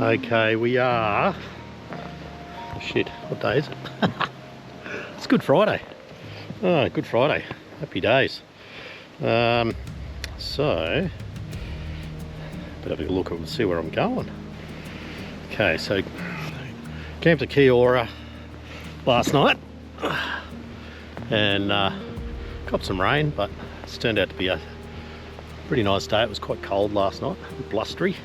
Okay, we are... Oh shit, what day is it? It's Good Friday. Oh, Good Friday. Happy days. So, better have a look and see where I'm going. Okay, so camped at Kia Ora last night and got some rain, but it's turned out to be a pretty nice day. It was quite cold last night, blustery.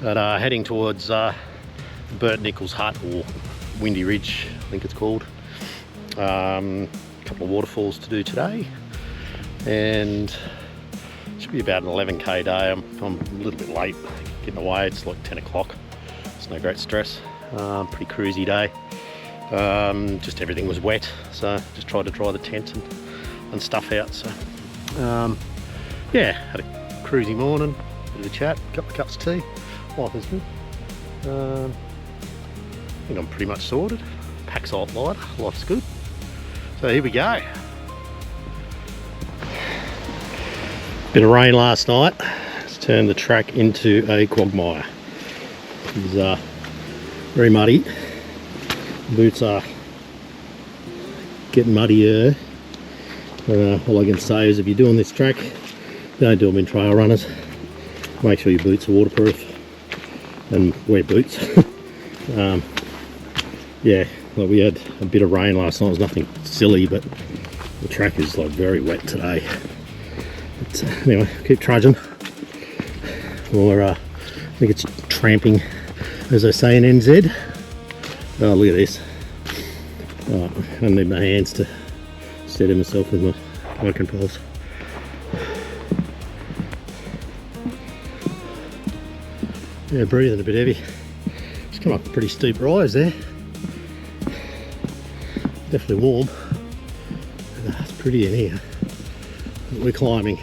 But heading towards Bert Nichols Hut, or Windy Ridge, I think it's called. A couple of waterfalls to do today, and should be about an 11k day. I'm a little bit late getting away. It's like 10 o'clock. It's no great stress. Pretty cruisy day. Just everything was wet, so just tried to dry the tent and stuff out. So yeah, had a cruisy morning, bit of a chat, a couple of cups of tea. Life is good. I think I'm pretty much sorted. Pack's out light, life's good. So here we go. Bit of rain last night. It's turned the track into a quagmire. It's very muddy. Boots are getting muddier. All I can say is if you're doing this track, don't do them in trail runners. Make sure your boots are waterproof and wear boots. Yeah, like we had a bit of rain last night. It was nothing silly, but the track is like very wet today. But anyway, keep trudging. Or I think it's tramping, as they say in NZ. Oh, look at this. Oh, I need my hands to steady myself with my eye controls. Yeah, breathing a bit heavy. Just come up a pretty steep rise there. Definitely warm. It's pretty in here. We're climbing.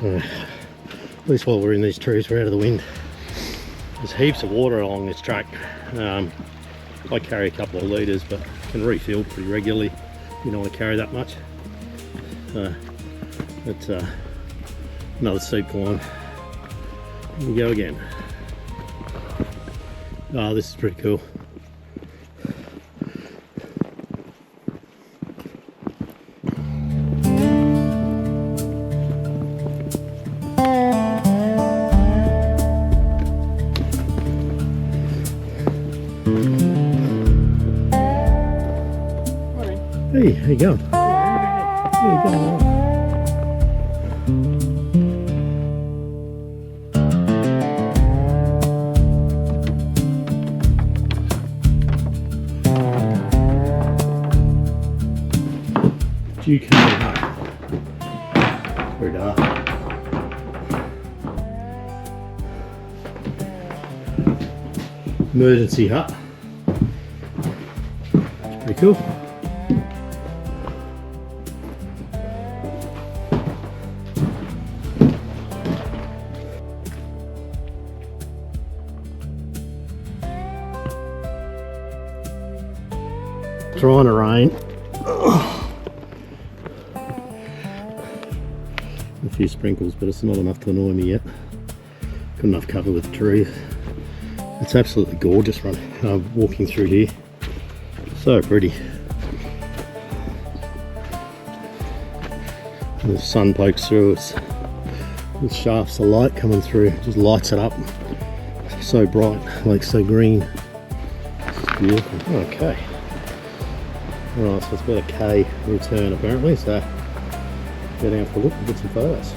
At least while we're in these trees, we're out of the wind. There's heaps of water along this track. I carry a couple of litres, but can refill pretty regularly. You don't want to carry that much. It's another steep climb. Here we go again. Oh, this is pretty cool. Hey, how you going? How you going? Duke Hut. Very dark. Emergency hut. It's pretty cool. Trying to rain. A few sprinkles, but it's not enough to annoy me yet. Got enough cover with the trees. It's absolutely gorgeous walking through here. So pretty. And the sun pokes through, with shafts of light coming through, just lights it up. So bright, like so green. It's beautiful. Okay. Alright, so it's about a K return apparently, so go down for a look and get some photos.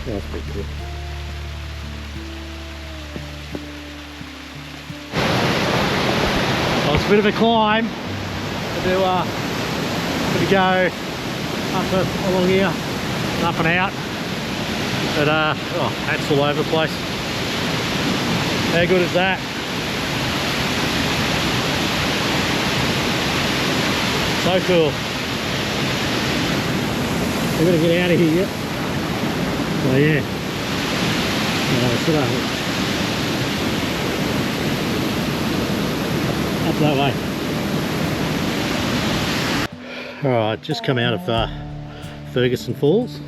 That's pretty cool. Well, it's a bit of a climb to do go up along here, up and out, but oh, that's all over the place. How good is that? So cool. We're gonna get out of here yet. Oh yeah. Up that way. Alright, just come out of Fergusson Falls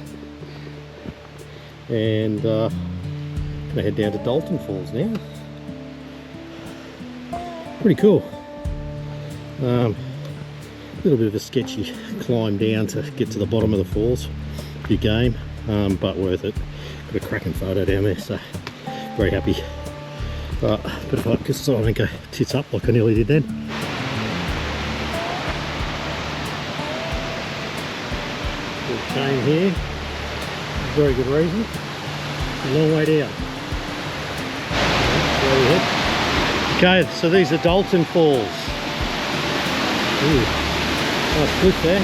and gonna head down to Dalton Falls now. Pretty cool. Little bit of a sketchy climb down to get to the bottom of the falls. Your game, but worth it. Got a cracking photo down there, so very happy. Bit of focus so I don't go tits up like I nearly did then. Little chain here, very good reason. A long way down. There we head. Okay, so these are Dalton Falls. Ooh, nice cliff there.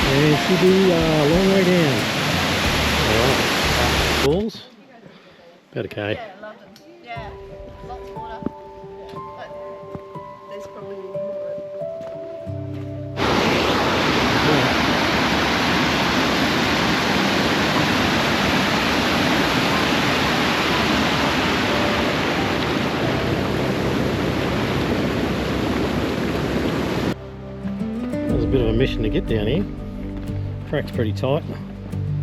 And it should be a long way down. Alright, Falls. About okay. Yeah, London. Yeah, lots of water. But there's probably more. That was a bit of a mission to get down here. Track's pretty tight.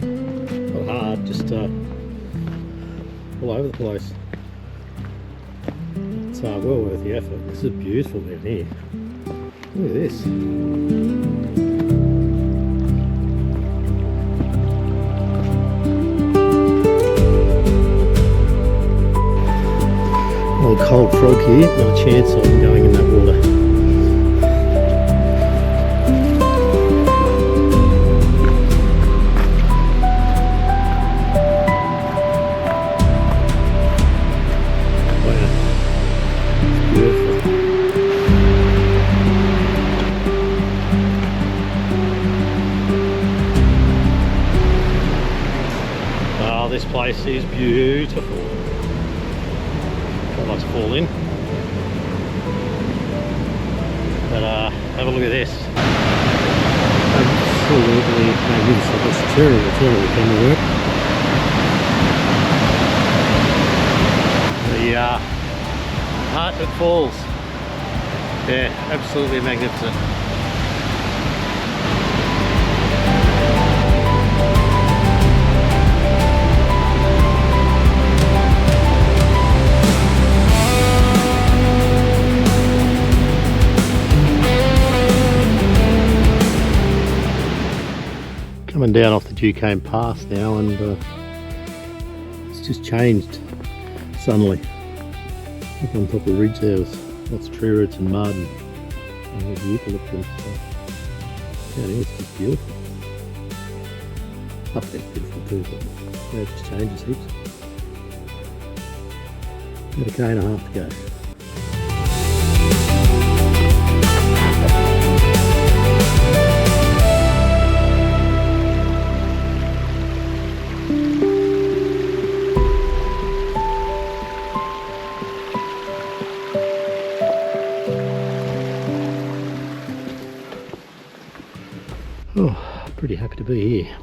Not hard, just all over the place. It's well worth the effort. This is beautiful down here. Look at this. Old cold frog here, not a chance of going in that water. This place is beautiful. I'd like to fall in. But have a look at this. Absolutely magnificent. It's terrible camera work. The Hartnett Falls. Yeah, absolutely magnificent. Coming down off the Duquesne Pass now, and it's just changed suddenly. Up on top of the ridge there, lots of tree roots and mud and the eucalyptus. Down here it's just beautiful. Up there's beautiful too, but yeah, it just changes heaps. Got a K and a half to go. Oh, pretty happy to be here.